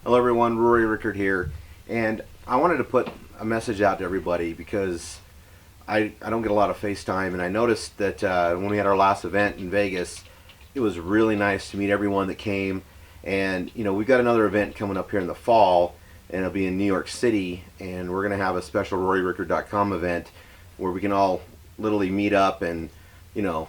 Hello everyone, Rory Ricord here, and I wanted to put a message out to everybody because I don't get a lot of FaceTime, and I noticed that when we had our last event in Vegas, it was really nice to meet everyone that came, and we've got another event coming up here in the fall, and it'll be in New York City, and we're going to have a special RoryRicord.com event where we can all literally meet up and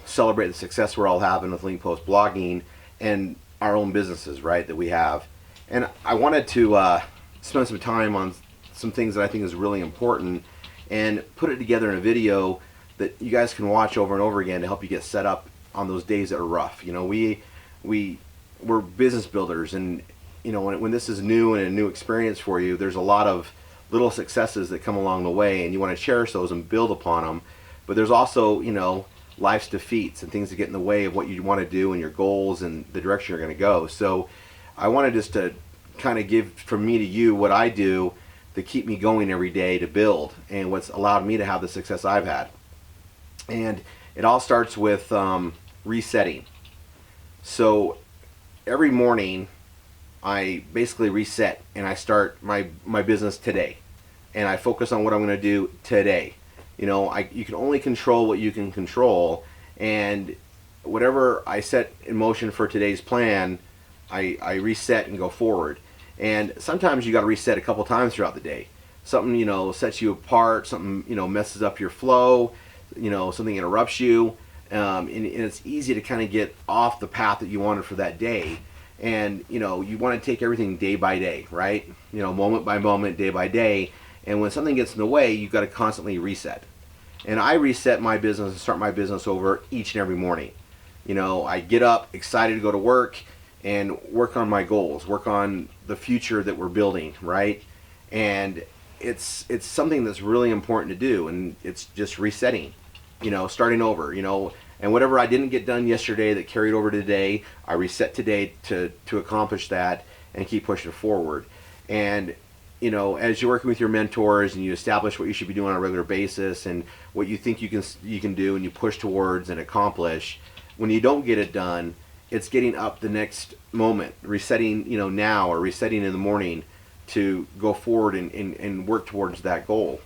celebrate the success we're all having with link post blogging and our own businesses, right, that we have. And I wanted to spend some time on some things that I think is really important and put it together in a video that you guys can watch over and over again to help you get set up on those days that are rough. We're business builders, and when this is new and a new experience for you, there's a lot of little successes that come along the way, and you want to cherish those and build upon them. But there's also life's defeats and things that get in the way of what you want to do and your goals and the direction you're going to go. So I wanted just to kind of give from me to you what I do to keep me going every day to build, and what's allowed me to have the success I've had. And it all starts with resetting. So every morning I basically reset and I start my business today, and I focus on what I'm going to do today. You can only control what you can control, and whatever I set in motion for today's plan, I reset and go forward. And sometimes you got to reset a couple times throughout the day. Something sets you apart, something messes up your flow, something interrupts you, and it's easy to kind of get off the path that you wanted for that day. And you want to take everything day by day, right? Moment by moment, day by day. And when something gets in the way, you've got to constantly reset. And I reset my business and start my business over each and every morning. I get up excited to go to work and work on my goals, work on the future that we're building, right? And it's something that's really important to do, and it's just resetting, starting over, and whatever I didn't get done yesterday that carried over to today, I reset today to accomplish that and keep pushing forward. And as you're working with your mentors and you establish what you should be doing on a regular basis and what you think you can do and you push towards and accomplish, when you don't get it done, it's getting up the next moment, resetting now, or resetting in the morning to go forward and work towards that goal.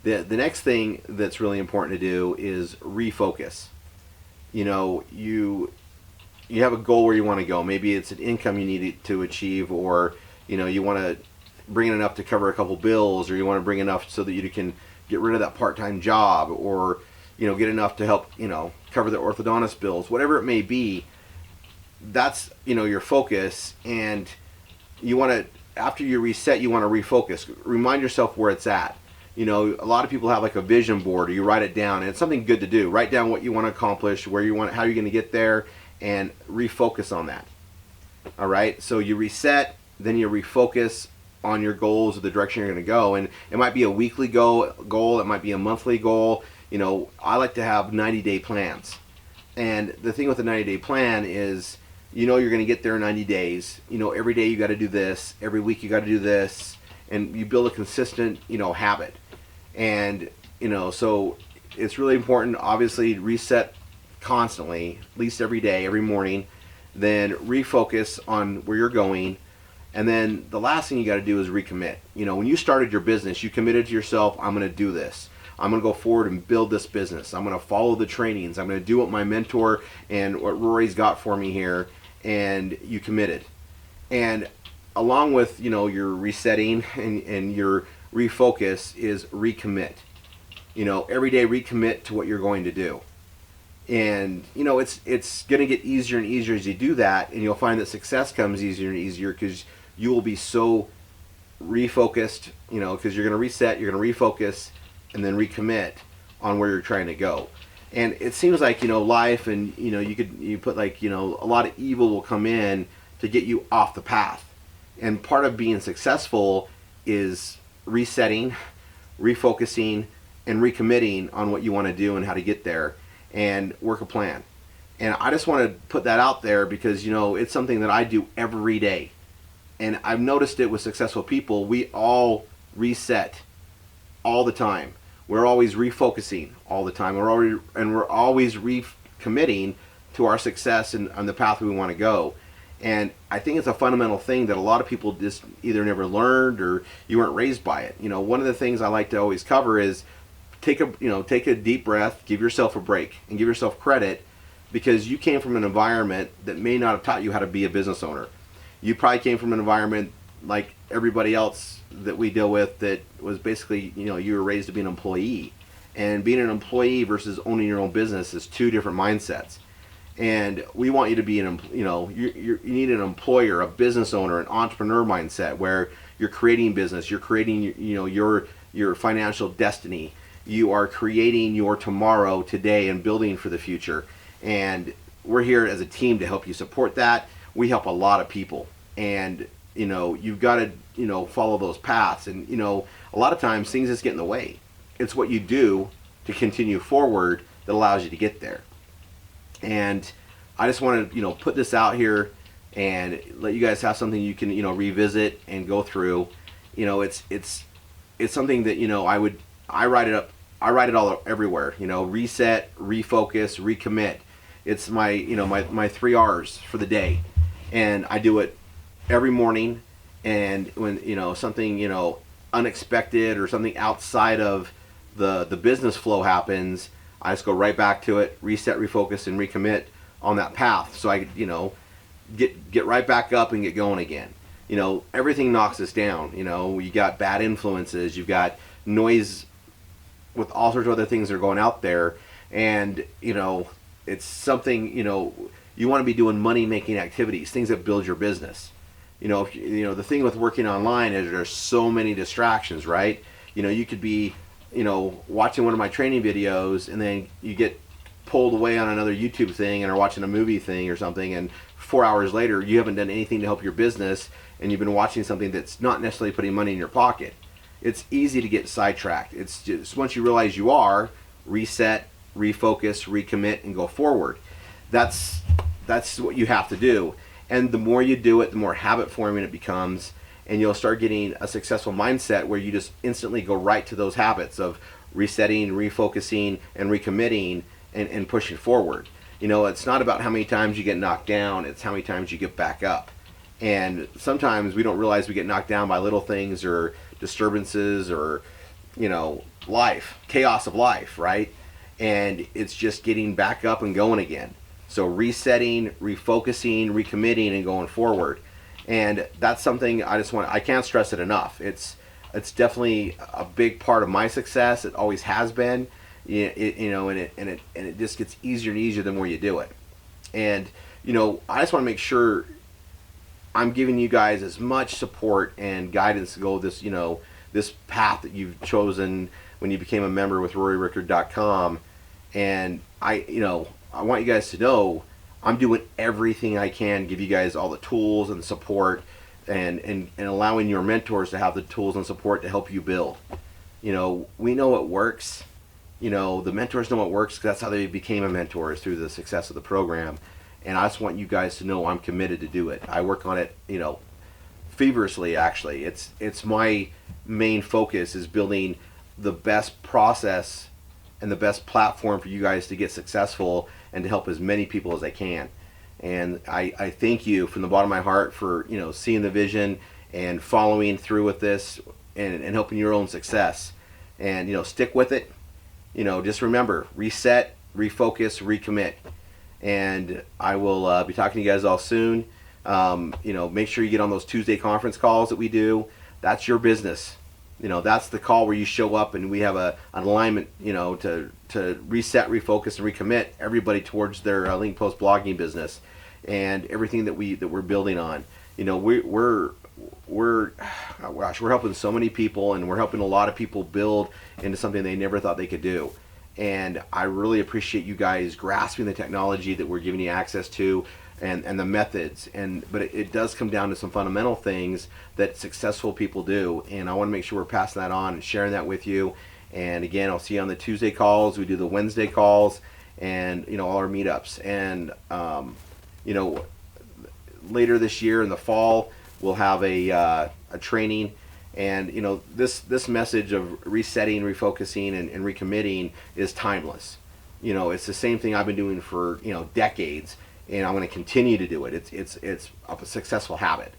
The next thing that's really important to do is refocus. You have a goal where you want to go. Maybe it's an income you need to achieve, or you want to bring in enough to cover a couple bills, or you want to bring enough so that you can get rid of that part-time job, or get enough to help cover the orthodontist bills, whatever it may be. That's your focus, and you want to, after you reset, you want to refocus. Remind yourself where it's at. A lot of people have like a vision board, or you write it down, and it's something good to do. Write down what you want to accomplish, where you want, how you're going to get there, and refocus on that. All right, so you reset, then you refocus on your goals or the direction you're going to go. And it might be a weekly goal, it might be a monthly goal. I like to have 90-day plans. And the thing with the 90-day plan is, you're going to get there in 90 days. Every day you got to do this, every week you got to do this, and you build a consistent, habit. And, so it's really important, obviously, to reset constantly, at least every day, every morning, then refocus on where you're going. And then the last thing you got to do is recommit. When you started your business, you committed to yourself, I'm going to do this. I'm going to go forward and build this business. I'm going to follow the trainings. I'm going to do what my mentor and what Rory's got for me here. And you committed. And along with, your resetting and your refocus is recommit. Every day recommit to what you're going to do. And, it's going to get easier and easier as you do that. And you'll find that success comes easier and easier because you will be so refocused, because you're going to reset, you're going to refocus, and then recommit on where you're trying to go. And it seems like life, and you put like a lot of evil will come in to get you off the path. And part of being successful is resetting, refocusing, and recommitting on what you want to do and how to get there, and work a plan. And I just want to put that out there because it's something that I do every day. And I've noticed it with successful people. We all reset all the time. We're always refocusing all the time. We're always recommitting to our success and on the path we want to go. And I think it's a fundamental thing that a lot of people just either never learned or you weren't raised by it. One of the things I like to always cover is take a deep breath, give yourself a break, and give yourself credit, because you came from an environment that may not have taught you how to be a business owner. You probably came from an environment like everybody else that we deal with that was basically, you were raised to be an employee. And being an employee versus owning your own business is two different mindsets. And we want you to be you need an employer, a business owner, an entrepreneur mindset where you're creating business, you're creating, your financial destiny. You are creating your tomorrow today and building for the future. And we're here as a team to help you support that. We help a lot of people, and you've got to follow those paths. And a lot of times things just get in the way. It's what you do to continue forward that allows you to get there. And I just want to put this out here and let you guys have something you can revisit and go through. It's something that I write it up. I write it all everywhere. Reset, refocus, recommit. It's my my 3 R's for the day, and I do it every morning. And when something unexpected or something outside of the business flow happens, I just go right back to it, reset, refocus, and recommit on that path. So I get right back up and get going again. Everything knocks us down. You got bad influences, you've got noise with all sorts of other things that are going out there, and it's something you want to be doing money making activities, things that build your business. The thing with working online is there's so many distractions, right? You could be watching one of my training videos, and then you get pulled away on another YouTube thing and are watching a movie thing or something, and 4 hours later you haven't done anything to help your business, and you've been watching something that's not necessarily putting money in your pocket. It's easy to get sidetracked. It's just once you realize you are, reset, refocus, recommit, and go forward. That's what you have to do. And the more you do it, the more habit forming it becomes, and you'll start getting a successful mindset where you just instantly go right to those habits of resetting, refocusing, and recommitting, and pushing forward. It's not about how many times you get knocked down, it's how many times you get back up. And sometimes we don't realize we get knocked down by little things or disturbances or chaos of life, right? And it's just getting back up and going again. So resetting, refocusing, recommitting, and going forward. And that's something I can't stress it enough. It's definitely a big part of my success. It always has been. And it just gets easier and easier the more you do it. And I just want to make sure I'm giving you guys as much support and guidance to go this path that you've chosen when you became a member with RoryRicord.com. And I want you guys to know I'm doing everything I can to give you guys all the tools and support, and allowing your mentors to have the tools and support to help you build. We know what works. The mentors know what works because that's how they became a mentor, is through the success of the program. And I just want you guys to know I'm committed to do it. I work on it, feverishly. Actually, it's my main focus is building the best process and the best platform for you guys to get successful and to help as many people as I can. And I thank you from the bottom of my heart for seeing the vision and following through with this and helping your own success. And stick with it. Just remember, reset, refocus, recommit. And I will be talking to you guys all soon. Make sure you get on those Tuesday conference calls that we do. That's your business. That's the call where you show up and we have an alignment, to reset, refocus, and recommit everybody towards their link post blogging business and everything that we're building on. We're helping so many people, and we're helping a lot of people build into something they never thought they could do. And I really appreciate you guys grasping the technology that we're giving you access to, and the methods. But it does come down to some fundamental things that successful people do, and I want to make sure we're passing that on and sharing that with you. And again, I'll see you on the Tuesday calls. We do the Wednesday calls, and all our meetups. And later this year in the fall, we'll have a training. And this message of resetting, refocusing, and recommitting is timeless. It's the same thing I've been doing for decades, and I'm going to continue to do it. It's a successful habit.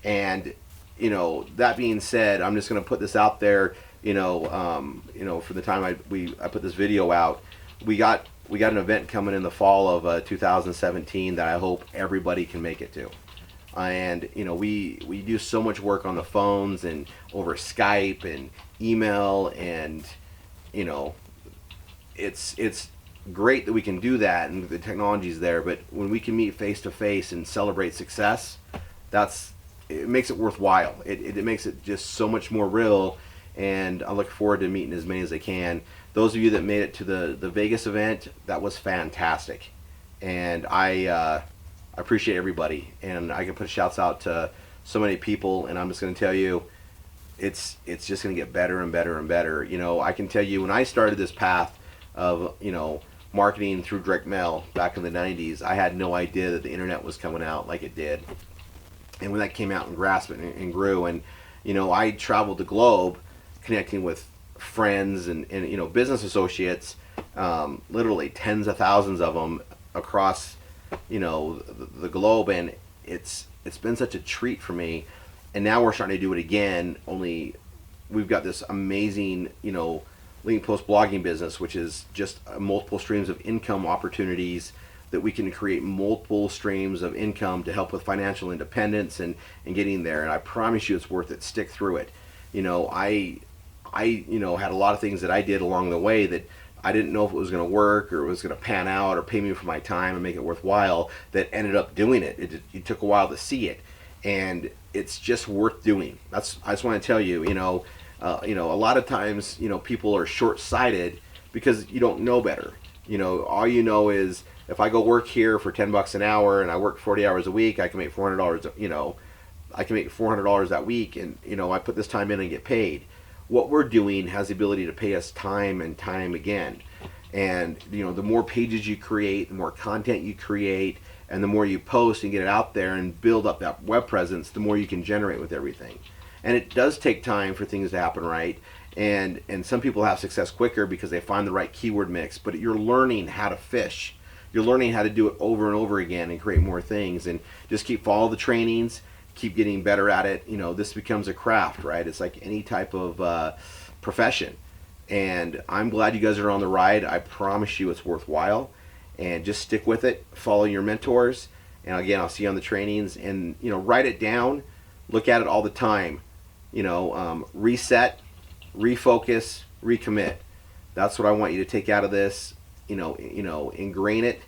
And that being said, I'm just going to put this out there. For the time I put this video out, we got an event coming in the fall of 2017 that I hope everybody can make it to. And we do so much work on the phones and over Skype and email, and it's great that we can do that and the technology's there. But when we can meet face to face and celebrate success, it makes it worthwhile. It makes it just so much more real. And I look forward to meeting as many as I can. Those of you that made it to the Vegas event, that was fantastic, and I appreciate everybody. And I can put shouts out to so many people, and I'm just going to tell you, it's just going to get better and better and better. I can tell you, when I started this path of marketing through direct mail back in the 90s, I had no idea that the internet was coming out like it did. And when that came out and grasped it and grew, and I traveled the globe connecting with friends and business associates, literally tens of thousands of them across the globe, and it's been such a treat for me. And now we're starting to do it again, only we've got this amazing link post blogging business, which is just multiple streams of income opportunities that we can create multiple streams of income to help with financial independence and getting there. And I promise you it's worth it. Stick through it. I had a lot of things that I did along the way that I didn't know if it was going to work or it was going to pan out or pay me for my time and make it worthwhile, that ended up doing it. It took a while to see it, and it's just worth doing. I just want to tell you, a lot of times, people are short-sighted because you don't know better. All you know is, if I go work here for $10 an hour and I work 40 hours a week, I can make $400. I can make $400 that week, and I put this time in and get paid. What we're doing has the ability to pay us time and time again. And the more pages you create, the more content you create, and the more you post and get it out there and build up that web presence, the more you can generate with everything. And it does take time for things to happen right. And some people have success quicker because they find the right keyword mix. But you're learning how to fish. You're learning how to do it over and over again and create more things. And just keep following the trainings. Keep getting better at it. This becomes a craft, right? It's like any type of profession. And I'm glad you guys are on the ride. I promise you it's worthwhile. And just stick with it. Follow your mentors. And again, I'll see you on the trainings. And write it down. Look at it all the time. Reset, refocus, recommit. That's what I want you to take out of this. Ingrain it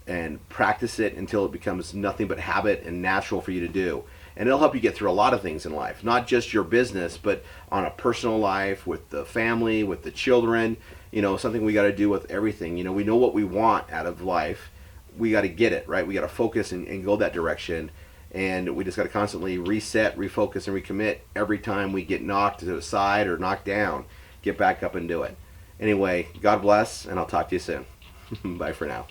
and practice it until it becomes nothing but habit and natural for you to do. And it'll help you get through a lot of things in life, not just your business, but on a personal life, with the family, with the children, something we got to do with everything. We know what we want out of life. We got to get it, right? We got to focus and go that direction. And we just got to constantly reset, refocus, and recommit every time we get knocked to the side or knocked down. Get back up and do it. Anyway, God bless, and I'll talk to you soon. Bye for now.